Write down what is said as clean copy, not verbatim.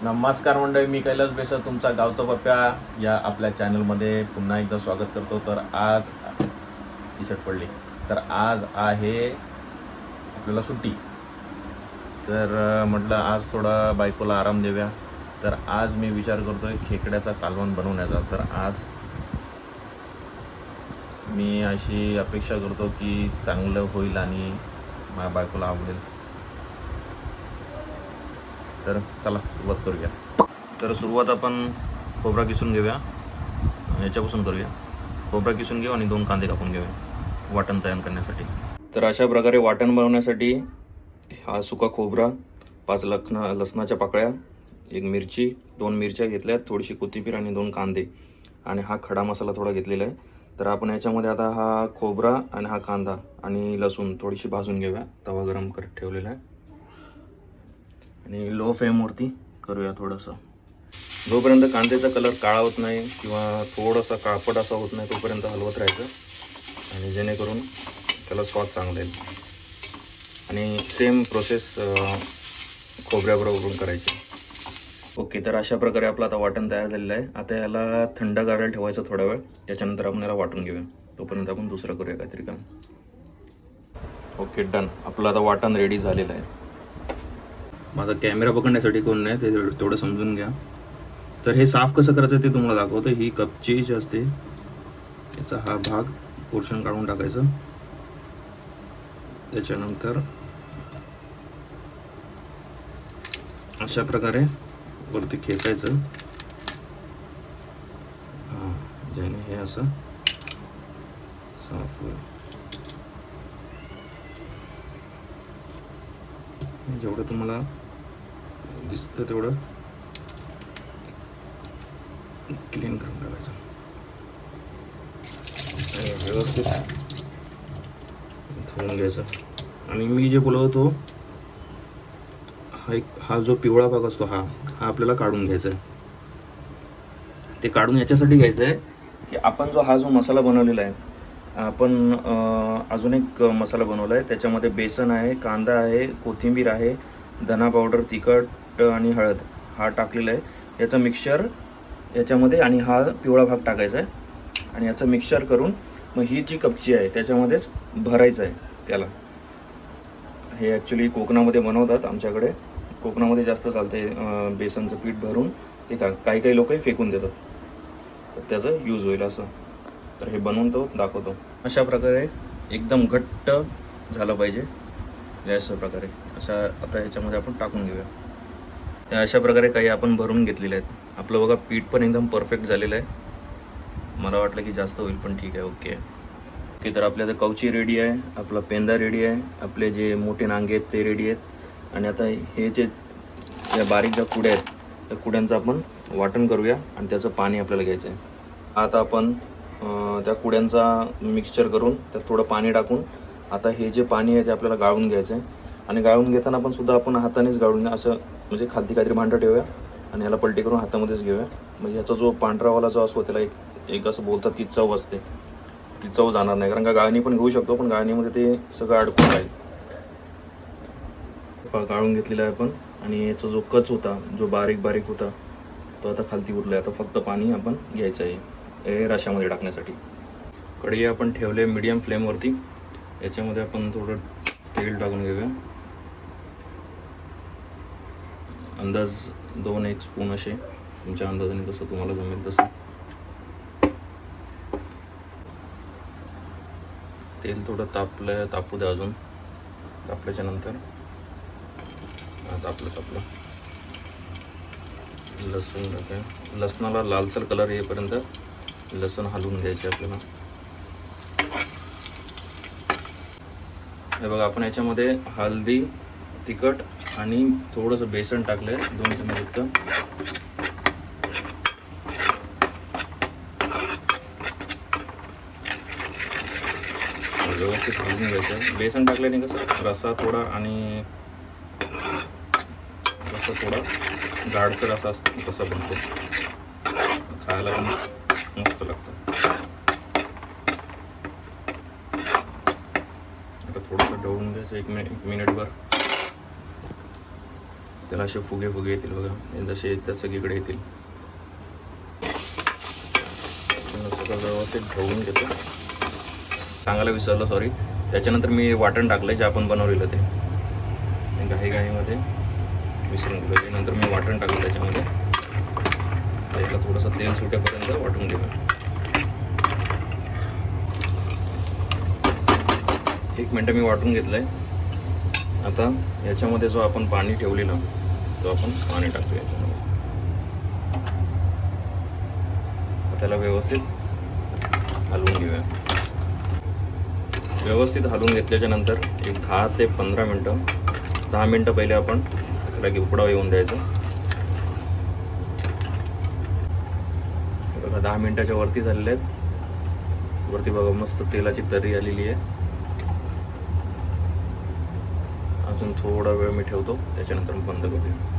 नमस्कार मंडळी, मी कैलास बेसर तुमचा गावचा पप्प्या या आपल्या चॅनलमध्ये पुन्हा एकदा स्वागत करतो. तर आज टी शर्ट पडली. तर आज आहे आपल्याला सुट्टी. तर म्हटलं आज थोडा बायकोला आराम देऊया. तर आज मी विचार करतो आहे खेकड्याचा कालवण बनवण्याचा. तर आज मी अशी अपेक्षा करतो की चांगलं होईल आणि माझ्या बायकोला आवडेल. तर चला सुरुवात करूया. तर सुरुवात आपण खोबरा किसून घेऊया. याच्यापासून करूया. खोबरा किसून घेऊ आणि 2 कांदे कापून घेऊया वाटण तयार करण्यासाठी. तर अशा प्रकारे वाटण बनवण्यासाठी हा सुका खोबरा, 5 लसणाच्या पाकळ्या, 1 मिरची, 2 मिरच्या घेतल्या, थोडीशी कोथिंबीर आणि 2 कांदे आणि हा खडा मसाला थोडा घेतलेला आहे. तर आपण याच्यामध्ये आता हा खोबरा आणि हा कांदा आणि लसूण थोडीशी भाजून घेऊया. तवा गरम करत ठेवलेला आहे आणि लो फ्लेमवरती करूया. थोडंसं जोपर्यंत कांद्याचा कलर काळा होत नाही किंवा थोडासा काळपट असा होत नाही तोपर्यंत हलवत राहायचं आणि जेणेकरून त्याला स्वाद चांगला येईल. आणि सेम प्रोसेस खोबऱ्याबरोबर करायची. ओके, तर अशा प्रकारे आपलं आता वाटण तयार झालेलं आहे. आता याला थंड करायला ठेवायचं थोडा वेळ. त्याच्यानंतर आपण याला वाटून घेऊया. तोपर्यंत आपण दुसरं करूया काहीतरी काम. Okay, done. आपलं आता वाटण रेडी झालेलं आहे. माझा कॅमेरा पकडण्यासाठी कोण नाही ते तेवढं समजून घ्या. तर हे साफ कसं करायचं ते तुम्हाला दाखवतो. ही कपची जी असते याचा हा भाग पोर्शन काढून टाकायचं. त्याच्यानंतर अशा प्रकारे वरती खेचायचं. हां, ज्याने हे असं साफ होईल. जेवढं तुम्हाला दिसतं तेवढं क्लीन करून टाकायचं. व्यवस्थित धुवून घ्यायचं. आणि मी जे बोलत होतो हा जो पिवळा भाग असतो हा आपल्याला काढून घ्यायचा आहे. ते काढून याच्यासाठी घ्यायचं आहे की आपण हा जो मसाला बनवलेला आहे, आपण अजून एक मसाला बनवला आहे. त्याच्यामध्ये बेसन आहे, कांदा आहे, कोथिंबीर आहे, धना पावडर, तिखट आणि हळद हा टाकलेला आहे. याचं मिक्सचर याच्यामध्ये आणि हा पिवळा भाग टाकायचा आहे आणि याचं मिक्सचर करून मग ही जी कपची आहे त्याच्यामध्येच भरायचं आहे त्याला. हे ॲक्च्युली कोकणामध्ये बनवतात. आमच्याकडे कोकणामध्ये जास्त चालते बेसनचं पीठ भरून ते काही काही लोकही फेकून देतात. तर त्याचं यूज होईल असं. तर हे बनवून तो दाखवतो. अशा प्रकारे एकदम घट्ट झालं पाहिजे. अशा प्रकारे आता ह्याच्यामध्ये आपण टाकून घेऊया. अशा प्रकारे काही आपण भरून घेतलेले आहेत. आपलं बघा पीठ पण एकदम परफेक्ट झालेलं आहे. मला वाटलं की जास्त होईल पण ठीक आहे. ओके, तर आपल्या आता कवची रेडी आहे, आपला पेंदा रेडी आहे, आपले जे मोठे नांगे आहेत ते रेडी आहेत. आणि आता हे जे या बारीक ज्या कुड्या आहेत त्या कुड्यांचं आपण वाटण करूया आणि त्याचं पाणी आपल्याला घ्यायचं आहे. आता आपण त्या कुड्यांचा मिक्सचर करून त्यात थोडं पाणी टाकून आता हे जे पाणी आहे ते आपल्याला गाळून घ्यायचं आहे. आणि गाळून घेताना पण सुद्धा आपण हातानेच गाळून असं म्हणजे खालती काहीतरी भांडं ठेवूया आणि याला पलटी करून हातामध्येच घेऊया. म्हणजे ह्याचा जो पांढरावाला जो असतो त्याला एक असं बोलतात की चव असते, ती चव जाणार नाही. कारण का गाळणी पण घेऊ शकतो पण गाळणीमध्ये ते सगळं अडकून राहील. गाळून घेतलेला आहे आपण. आणि याचा जो कच होता, जो बारीक होता तो आता खालती उरला आहे. आता फक्त पाणी आपण घ्यायचं आहे हे रशामध्ये टाकण्यासाठी. कढई आपण ठेवले मीडियम फ्लेमवरती. याच्यामध्ये आपण थोडं तेल टाकून घेऊया. अंदाज 2-1 स्पून असे तुमच्या अंदाजाने जसं तुम्हाला जमेल तसं. तेल थोडं तापू द्या अजून. तापल्याच्या नंतर तापलं लसूण टाका. लसणाला लालसर कलर येईपर्यंत लसूण हलवून घ्यायचे आपल्याला. हे बघा आपण याच्यामध्ये हळदी, तिखट आणि थोडंसं बेसन टाकलं आहे 2 चमचे इतकं. व्यवस्थित हलवून घ्यायचं. बेसन टाकल्याने कसं रस्सा थोडा आणि कसं थोडा गाढसर असा असतो तसा बनतो. खायला पण मस्त लागतं. आता थोडंसं ढवळून घ्यायचं 1 मिनिटभर. त्याला असे फुगे फुगे येतील बघा, हे जसे येतात सगळीकडे येतील. सगळं व्यवस्थित ढवळून घेतो. सांगायला विसरलो, सॉरी. त्याच्यानंतर मी वाटण टाकलं जे आपण बनवलेलं ते घाईमध्ये विसरून गेलो. नंतर मी वाटण टाकलं त्याच्यामध्ये. त्याला थोडंसं तेल सुटेपर्यंत वाटून घेतो. 1 मिनटं मी वाटून घेतलं आहे. आता याच्यामध्ये जो आपण पाणी ठेवलेलं तो आपण पाणी टाकतो याच्यामध्ये. त्याला व्यवस्थित हलवून घेऊया. व्यवस्थित हलवून घेतल्याच्या नंतर एक 10 ते 15 मिनटं, 10 मिनटं पहिले आपण त्याला उकडाव येऊन द्यायचं. बघा 10 मिनटाच्या वरती झालेले आहेत. वरती बघा मस्त तेलाची तर्री आलेली आहे. अजून थोडा वेळ मी ठेवतो, त्याच्यानंतर बंद करूया.